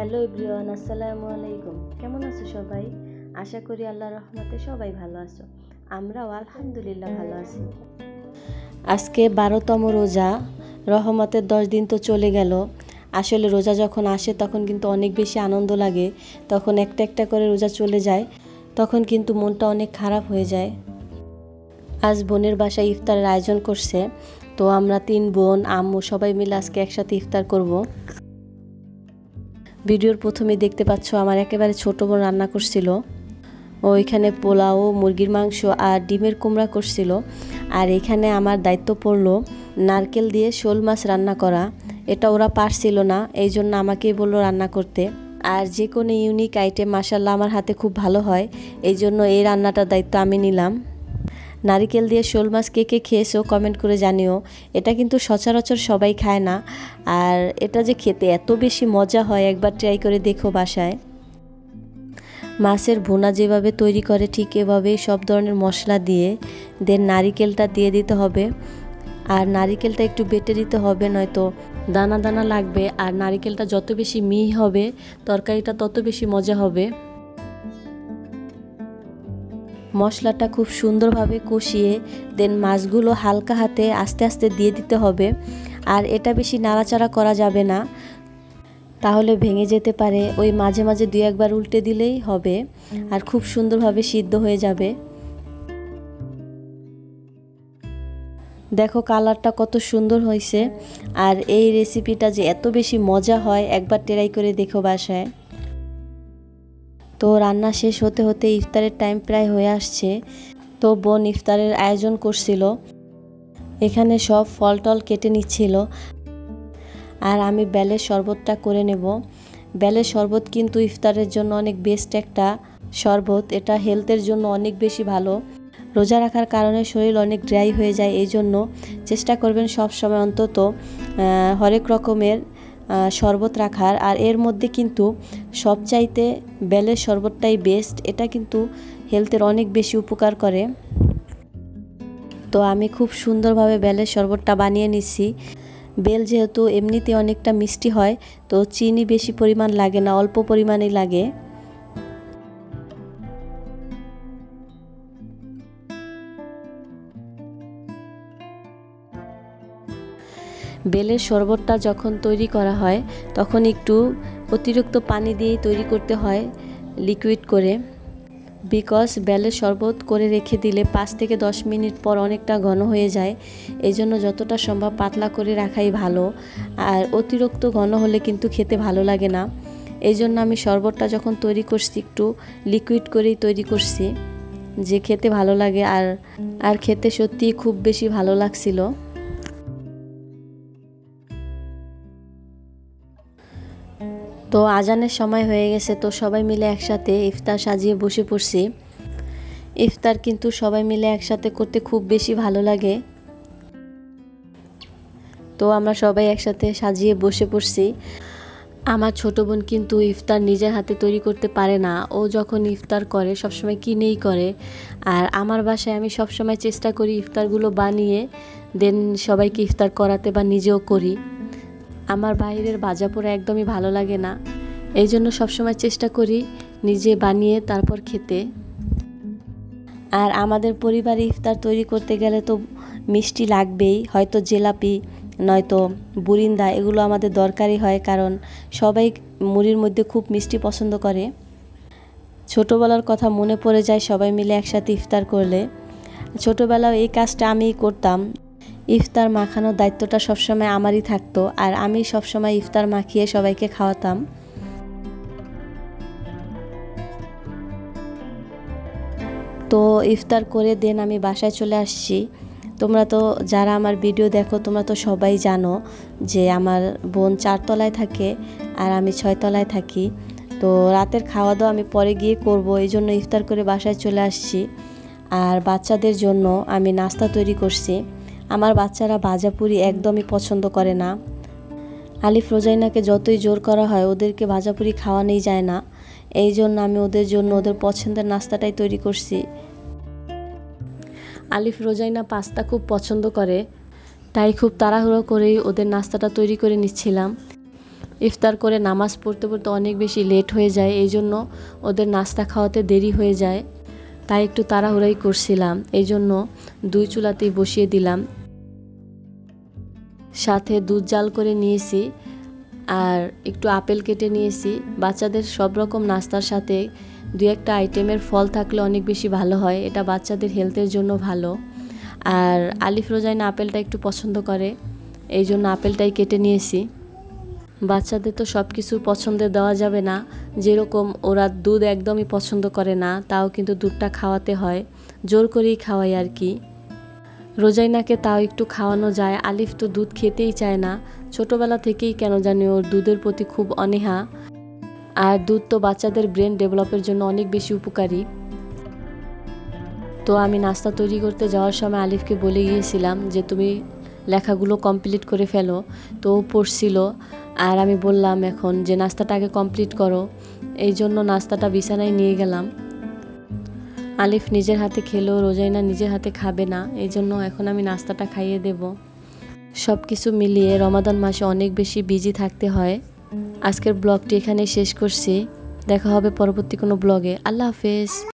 Hello everyone, আসসালামু আলাইকুম। কেমন আছো সবাই? আশা করি আল্লাহর রহমতে সবাই ভালো আছো। আমরাও আলহামদুলিল্লাহ ভালো আছি। আজকে 12তম রোজা, রহমতের 10 দিন তো চলে গেল। আসলে রোজা যখন আসে তখন কিন্তু অনেক বেশি আনন্দ লাগে। তখন একটা একটা করে রোজা চলে যায়, তখন কিন্তু মনটা অনেক খারাপ হয়ে যায়। আজ বোনের বাসায় ইফতারের আয়োজন করছে, তো আমরা 3 বোন আম্মু সবাই মিলে আজকে একসাথে ইফতার করব। ভিডিওর প্রথমে দেখতে পাচ্ছ আমার একেবারে ছোট বোন রান্না করছিল। ওইখানে পোলাও, মুরগির মাংস আর ডিমের কুমড়া করছিল। আর এখানে আমার দায়িত্ব পড়লো নারকেল দিয়ে শোল মাছ রান্না করা। এটা ওরা পারছিল না, এই জন্য আমাকেই বললো রান্না করতে। আর যে কোনো ইউনিক আইটেম মাশাআল্লাহ আমার হাতে খুব ভালো হয়, এই জন্য এই রান্নাটার দায়িত্ব আমি নিলাম। নারিকেল দিয়ে শোল মাছ কে কে খেয়েছো কমেন্ট করে জানিও। এটা কিন্তু সচরাচর সবাই খায় না, আর এটা যে খেতে এত বেশি মজা হয় একবার ট্রাই করে দেখো বাসায়। মাছের ভুনা যেভাবে তৈরি করে ঠিক এভাবেই সব ধরনের মশলা দিয়ে দেন নারিকেলটা দিয়ে দিতে হবে। আর নারিকেলটা একটু বেটে দিতে হবে, নয়তো দানা দানা লাগবে। আর নারিকেলটা যত বেশি মিহি হবে তরকারিটা তত বেশি মজা হবে। মশলাটা খুব সুন্দরভাবে কষিয়ে দেন মাছগুলো হালকা হাতে আস্তে আস্তে দিয়ে দিতে হবে। আর এটা বেশি নাড়াচাড়া করা যাবে না, তাহলে ভেঙে যেতে পারে। ওই মাঝে মাঝে 2-1 বার উল্টে দিলেই হবে, আর খুব সুন্দরভাবে সিদ্ধ হয়ে যাবে। দেখো কালারটা কত সুন্দর হয়েছে। আর এই রেসিপিটা যে এত বেশি মজা হয় একবার ট্রাই করে দেখো বাসায়। তো রান্না শেষ হতে হতে ইফতারের টাইম প্রায় হয়ে আসছে। তো বোন ইফতারের আয়োজন করছিল, এখানে সব ফল টল কেটে নিচ্ছিল। আর আমি বেলের শরবতটা করে নেব। বেলের শরবত কিন্তু ইফতারের জন্য অনেক বেস্ট একটা শরবত, এটা হেলথের জন্য অনেক বেশি ভালো। রোজা রাখার কারণে শরীর অনেক ড্রাই হয়ে যায়, এই জন্য চেষ্টা করবেন সব সময় অন্তত হরেক রকমের শরবত রাখার। আর এর মধ্যে কিন্তু সবচাইতে বেলের শরবতটাই বেস্ট, এটা কিন্তু হেলথের অনেক বেশি উপকার করে। তো আমি খুব সুন্দরভাবে বেলের শরবতটা বানিয়ে নিচ্ছি। বেল যেহেতু এমনিতে অনেকটা মিষ্টি হয়, তো চিনি বেশি পরিমাণ লাগে না, অল্প পরিমাণেই লাগে। বেলের শরবতটা যখন তৈরি করা হয় তখন একটু অতিরিক্ত পানি দিয়েই তৈরি করতে হয়, লিকুইড করে। বিকজ বেলের শরবত করে রেখে দিলে 5 থেকে 10 মিনিট পর অনেকটা ঘন হয়ে যায়, এই জন্য যতটা সম্ভব পাতলা করে রাখাই ভালো। আর অতিরিক্ত ঘন হলে কিন্তু খেতে ভালো লাগে না, এই জন্য আমি শরবতটা যখন তৈরি করছি একটু লিকুইড করেই তৈরি করছি, যে খেতে ভালো লাগে। আর খেতে সত্যিই খুব বেশি ভালো লাগছিল। তো আজানের সময় হয়ে গেছে, তো সবাই মিলে একসাথে ইফতার সাজিয়ে বসে পড়ছি। ইফতার কিন্তু সবাই মিলে একসাথে করতে খুব বেশি ভালো লাগে। তো আমরা সবাই একসাথে সাজিয়ে বসে পড়ছি। আমার ছোট বোন কিন্তু ইফতার নিজের হাতে তৈরি করতে পারে না, ও যখন ইফতার করে সবসময় কিনেই করে। আর আমার বাসায় আমি সবসময় চেষ্টা করি ইফতারগুলো বানিয়ে দেন সবাইকে ইফতার করাতে, বা নিজেও করি। আমার বাইরের ভাজা পোড়া একদমই ভালো লাগে না, এই জন্য সবসময় চেষ্টা করি নিজে বানিয়ে তারপর খেতে। আর আমাদের পরিবারে ইফতার তৈরি করতে গেলে তো মিষ্টি লাগবেই, হয়তো জিলাপি নয়তো বুরিন্দা, এগুলো আমাদের দরকারই হয়, কারণ সবাই মুড়ির মধ্যে খুব মিষ্টি পছন্দ করে। ছোটোবেলার কথা মনে পড়ে যায় সবাই মিলে একসাথে ইফতার করলে। ছোটোবেলাও এই কাজটা আমিই করতাম, ইফতার মাখানোর দায়িত্বটা সবসময় আমারই থাকতো, আর আমি সবসময় ইফতার মাখিয়ে সবাইকে খাওয়াতাম। তো ইফতার করে দেন আমি বাসায় চলে আসছি। তোমরা তো যারা আমার ভিডিও দেখো তোমরা তো সবাই জানো যে আমার বোন 4 তলায় থাকে আর আমি 6 তলায় থাকি। তো রাতের খাওয়া দাওয়া আমি পরে গিয়ে করব, এই জন্য ইফতার করে বাসায় চলে আসছি। আর বাচ্চাদের জন্য আমি নাস্তা তৈরি করছি। আমার বাচ্চারা ভাজাপুরি একদমই পছন্দ করে না। আলিফ রোজাইনাকে যতই জোর করা হয় ওদেরকে ভাজাপুরি খাওয়ানোই যায় না, এই জন্য আমি ওদের জন্য ওদের পছন্দের নাস্তাটাই তৈরি করছি। আলিফ রোজাইনা পাস্তা খুব পছন্দ করে, তাই খুব তাড়াহুড়ো করেই ওদের নাস্তাটা তৈরি করে নিচ্ছিলাম। ইফতার করে নামাজ পড়তে পড়তে অনেক বেশি লেট হয়ে যায়, এই জন্য ওদের নাস্তা খাওয়াতে দেরি হয়ে যায়। তাই একটু তাড়াহুড়াই করছিলাম, এই জন্য 2 চুলাতেই বসিয়ে দিলাম। সাথে দুধ জাল করে নিয়েছি আর একটু আপেল কেটে নিয়েছি। বাচ্চাদের সব রকম নাস্তার সাথে 2-1টা আইটেমের ফল থাকলে অনেক বেশি ভালো হয়, এটা বাচ্চাদের হেলথের জন্য ভালো। আর আলিফ রোজাইনা আপেলটা একটু পছন্দ করে, এই জন্য আপেলটাই কেটে নিয়েছি। বাচ্চাদের তো সব কিছু পছন্দের দেওয়া যাবে না, যেরকম ওরা দুধ একদমই পছন্দ করে না, তাও কিন্তু দুধটা খাওয়াতে হয়, জোর করেই খাওয়াই আর কি। রোজাইনাকে তাও একটু খাওয়ানো যায়, আলিফ তো দুধ খেতেই চায় না, ছোটোবেলা থেকেই কেন জানি ওর দুধের প্রতি খুব অনীহা। আর দুধ তো বাচ্চাদের ব্রেন ডেভেলপের জন্য অনেক বেশি উপকারী। তো আমি নাস্তা তৈরি করতে যাওয়ার সময় আলিফকে বলে গিয়েছিলাম যে তুমি লেখাগুলো কমপ্লিট করে ফেলো, তো ও পড়ছিল। আর আমি বললাম এখন যে নাস্তাটা আগে কমপ্লিট করো, এই জন্য নাস্তাটা বিছানায় নিয়ে গেলাম। আলিফ নিজের হাতে খেলো, রোজাইনা নিজের হাতে খাবে না, এই জন্য এখন আমি নাস্তাটা খাইয়ে দেব। সব কিছু মিলিয়ে রমাদান মাসে অনেক বেশি বিজি থাকতে হয়। আজকের ব্লগটি এখানেই শেষ করছি, দেখা হবে পরবর্তী কোনো ব্লগে। আল্লাহ হাফেজ।